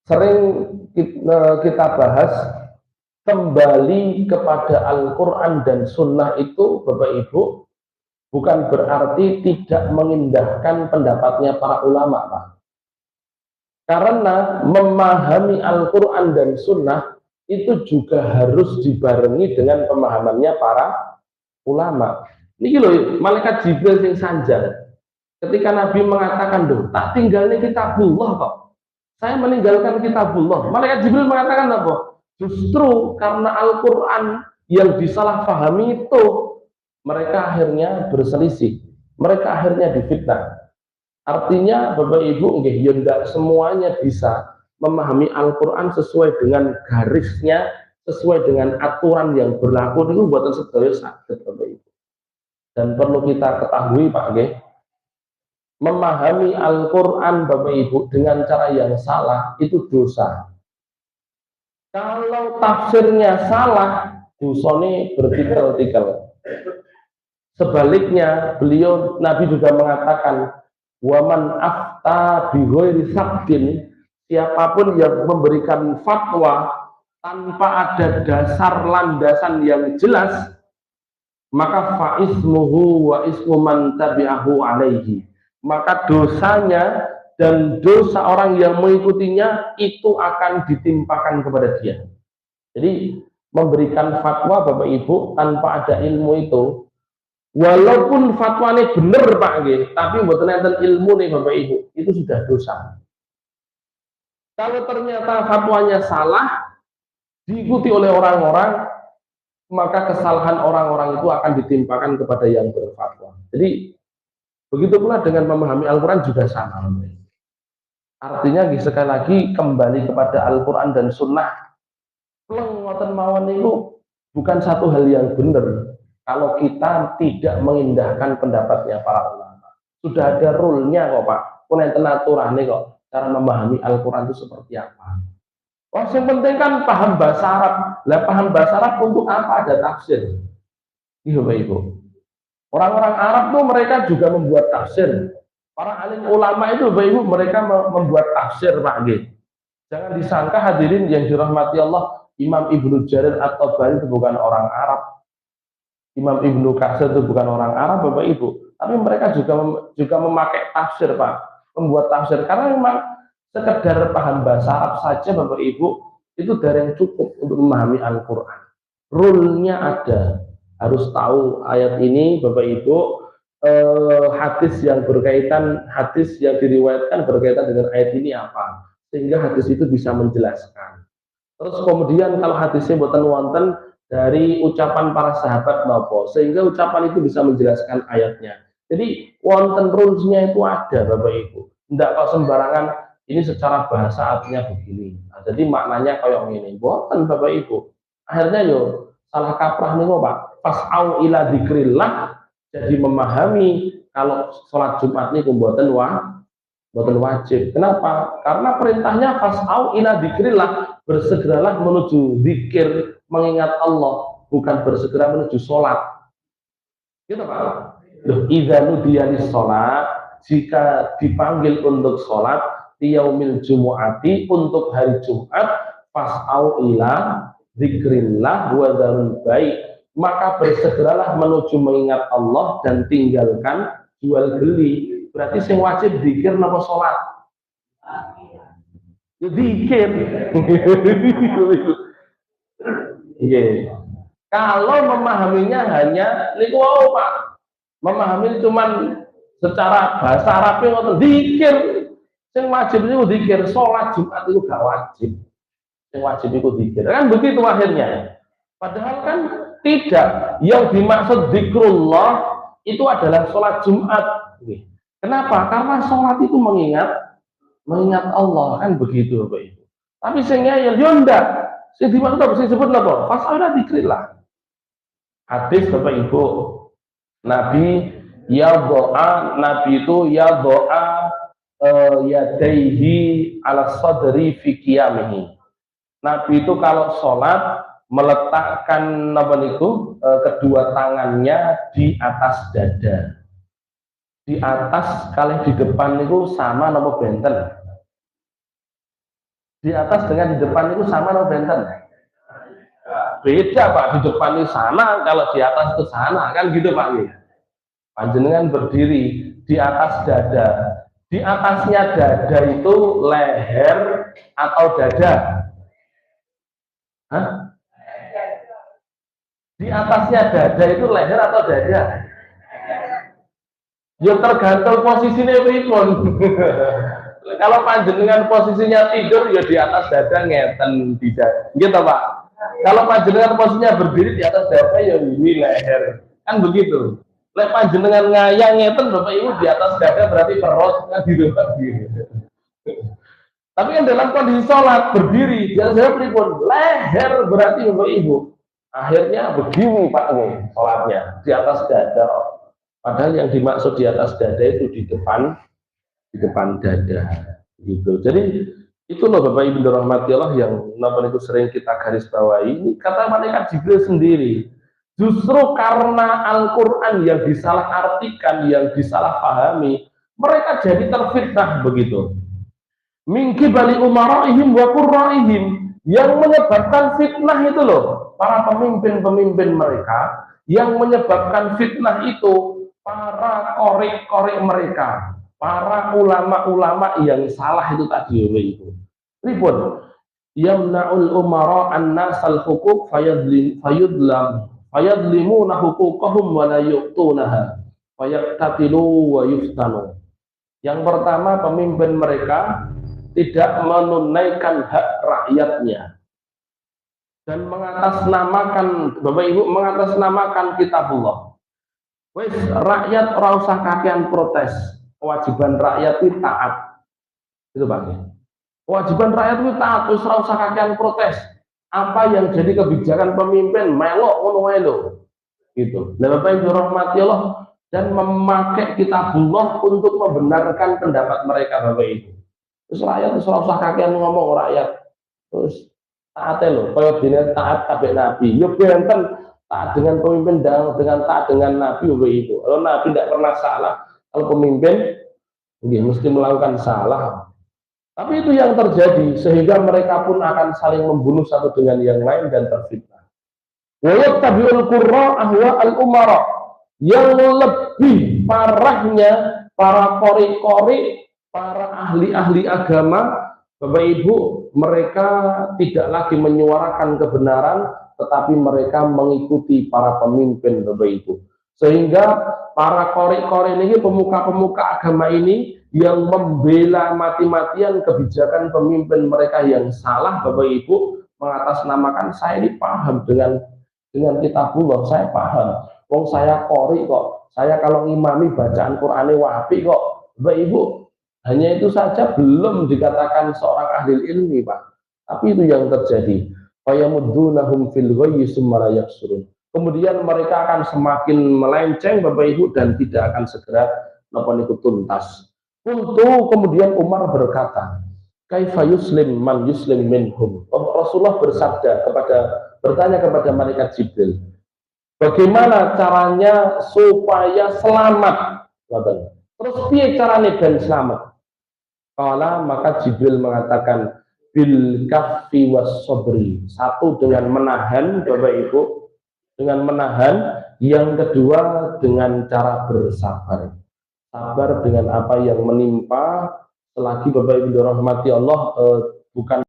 sering kita bahas kembali kepada Al-Quran dan Sunnah itu, Bapak Ibu, bukan berarti tidak mengindahkan pendapatnya para ulama, Pak. Karena memahami Al-Quran dan Sunnah itu juga harus dibarengi dengan pemahamannya para ulama. Ini loh, malaikat Jibril yang sanjang. Ketika Nabi mengatakan, "Duh, tak tinggalnya kitabullah kok. Saya meninggalkan kitabullah." Malaikat Jibril mengatakan apa? Justru karena Al-Quran yang disalahpahami itu, mereka akhirnya berselisih. Mereka akhirnya difitnah. Artinya, Bapak Ibu, ya tidak semuanya bisa memahami Al-Quran sesuai dengan garisnya, sesuai dengan aturan yang berlaku. Itu buatan sedaya sakit, Bapak Ibu. Dan perlu kita ketahui, Pak, memahami Al-Quran, Bapak Ibu, dengan cara yang salah itu dosa. Kalau tafsirnya salah, dosanya bertikel-tikel. Sebaliknya, beliau Nabi juga mengatakan, "Waman afta bighairi sabtin," siapapun yang memberikan fatwa tanpa ada dasar landasan yang jelas, maka faismuhu wa ismu man tabi'ahu alaihi. Maka dosanya dan dosa orang yang mengikutinya itu akan ditimpakan kepada dia. Jadi memberikan fatwa, Bapak Ibu, tanpa ada ilmu itu, walaupun fatwanya benar, Pak, tapi mboten enten ilmu nih, Bapak Ibu, itu sudah dosa. Kalau ternyata fatwanya salah, diikuti oleh orang-orang, maka kesalahan orang-orang itu akan ditimpakan kepada yang berfatwa. Jadi begitu pula dengan memahami Al-Quran juga sama. Artinya sekali lagi kembali kepada Al-Quran dan Sunnah. Ngoten mawon itu bukan satu hal yang benar kalau kita tidak mengindahkan pendapatnya para ulama. Sudah ada rule-nya kok, Pak. Punten aturannya kok, cara memahami Al-Quran itu seperti apa. Oh, yang penting kan paham bahasa Arab. Lah paham bahasa Arab untuk apa? Ada tafsir. Iya, Bapak Ibu. Orang-orang Arab tuh mereka juga membuat tafsir. Para alim ulama itu, Bapak Ibu, mereka membuat tafsir, Pak. Jangan disangka hadirin yang dirahmati Allah, Imam Ibnu Jarir At-Tabari itu bukan orang Arab. Imam Ibnu Katsir itu bukan orang Arab, Bapak Ibu. Tapi mereka juga memakai tafsir, Pak. Membuat tafsir. Karena memang sekedar paham bahasa Arab saja, Bapak Ibu, itu dari yang cukup untuk memahami Al-Quran. Rule-nya ada. Harus tahu ayat ini, Bapak Ibu, hadis yang berkaitan, hadis yang diriwayatkan berkaitan dengan ayat ini apa, sehingga hadis itu bisa menjelaskan. Terus kemudian kalau hadisnya boten wonten dari ucapan para sahabat nopo, sehingga ucapan itu bisa menjelaskan ayatnya. Jadi wonten rules-nya itu ada, Bapak Ibu. Tidak kok sembarangan ini secara bahasa artinya begini. Nah, jadi maknanya kayak gini. Boten, Bapak Ibu. Akhirnya yo salah kaprah nih kok, Pak. Fas'au ila dzikrillah. Jadi memahami kalau sholat Jumat ini buatan wajib. Kenapa? Karena perintahnya fas'au ila dzikrillah, bersegeralah menuju zikir, mengingat Allah, bukan bersegera menuju sholat. Gitu, Pak. Idza nudiya lis-sholat, jika dipanggil untuk sholat, yaumil jumu'ati, untuk hari Jumat, fas'au ila dzikrillah wa dzarul bai', maka bersegeralah menuju mengingat Allah dan tinggalkan jual beli. Berarti sing wajib zikir napa salat? Ya zikir. Nggih. Kalau memahaminya hanya niku wae, Pak. Memahami cuman secara bahasa Arab ngoten zikir. Sing wajib niku zikir, salat Jumat itu gak wajib. Sing wajib itu zikir. Kan begitu akhirnya. Padahal kan tidak, yang dimaksud zikrullah itu adalah sholat Jumat. Kenapa? Karena sholat itu mengingat Allah, kan begitu, Bapak Ibu. Tapi sehingga ya ndak, sing dimaksud apa? Sing disebut apa? Fas'ala dzikrillah. Hadis, Bapak Ibu, Nabi itu yadaihi ala sadri fi qiyamihi. Nabi itu kalau sholat meletakkan kedua tangannya di atas dada, di atas kali di depan itu sama nopo benten, Di atas dengan di depan itu sama atau benten? Beda Pak, di depan itu sana, kalau di atas itu sana, kan gitu Pak. Panjenengan berdiri di atas dada. Di atasnya dada itu leher atau dada? Hah? Di atasnya dada itu leher atau dada? Ya tergantung posisinya pripun. Kalau panjenengan posisinya tidur ya di atas dada ngeten tidak. Gitu Pak. Kalau panjenengan posisinya berdiri di atas dada ya ini leher. Kan begitu. Lek panjenengan ngayang ngeten Bapak Ibu di atas dada berarti perut kan gitu Pak. Tapi kan dalam kondisi sholat berdiri di atas dada pripun? Leher berarti Bapak Ibu. Akhirnya begini Pak sholatnya di atas dada. Padahal yang dimaksud di atas dada itu di depan dada gitu. Jadi itu loh Bapak Ibu rahmati Allah yang itu sering kita garis bawahi. Ini kata malaikat Jibril sendiri. Justru karena Al-Quran yang disalahartikan, yang disalahpahami, mereka jadi terfitnah begitu. Mingki bali umaraihim wa qurraihim, yang menyebabkan fitnah itu loh para pemimpin-pemimpin mereka, yang menyebabkan fitnah itu para korek-korek mereka, para ulama-ulama yang salah itu tadi itu. Ribut. Yamna'ul umara an-nasal hukuk fayadlimuna hukukahum wa la yu'tunaha fayaktatilu wa yuftanu. Yang pertama, pemimpin mereka tidak menunaikan hak rakyatnya dan mengatasnamakan, Bapak Ibu, mengatasnamakan kitabullah. Wes rakyat ora usah kakean protes. Kewajiban rakyat itu taat. Itu Pak. Kewajiban rakyat itu taat, wis ora usah kakean protes. Apa yang jadi kebijakan pemimpin melok ngono wae lho. Gitu. Nah, Bapak Ibu rahmati Allah, dan memakai kitabullah untuk membenarkan pendapat mereka Bapak Ibu. Terus rakyat wis ora usah kakean ngomong rakyat. Terus taat lho, kaya dene taat kabeh nabi. Yo benten taat dengan pemimpin dengan taat dengan Nabi itu. Kalau Nabi tidak pernah salah, kalau pemimpin mesti melakukan salah. Tapi itu yang terjadi sehingga mereka pun akan saling membunuh satu dengan yang lain dan terfitnah. Wa yattabi'ul qurra ahwa al-umara. Yang lebih parahnya para kori-kori, para ahli-ahli agama, Bapak Ibu, mereka tidak lagi menyuarakan kebenaran, tetapi mereka mengikuti para pemimpin Bapak Ibu. Sehingga para korek-korek ini, pemuka-pemuka agama ini yang membela mati-matian kebijakan pemimpin mereka yang salah Bapak Ibu, mengatasnamakan saya ini paham dengan kitabullah, saya paham. Wong saya korek kok, saya kalau ngimami bacaan Qur'ane wapi kok. Bapak Ibu, hanya itu saja belum dikatakan seorang ahli ilmi Pak. Tapi itu yang terjadi. Fayamuddunahum fil ghayyi summa la yaqsurun. Kemudian mereka akan semakin melenceng Bapak Ibu dan tidak akan segera itu tuntas. Untuk kemudian Umar berkata, kaifa yuslim man yuslim minhum. Rasulullah bertanya kepada malaikat Jibril, bagaimana caranya supaya selamat? Terus piye carane ben selamat? Kala maka Jibril mengatakan bil kaffi was sobri. Satu dengan menahan Bapak Ibu, dengan menahan. Yang kedua dengan cara bersabar. Sabar dengan apa yang menimpa, selagi Bapak Ibu dirahmati Allah bukan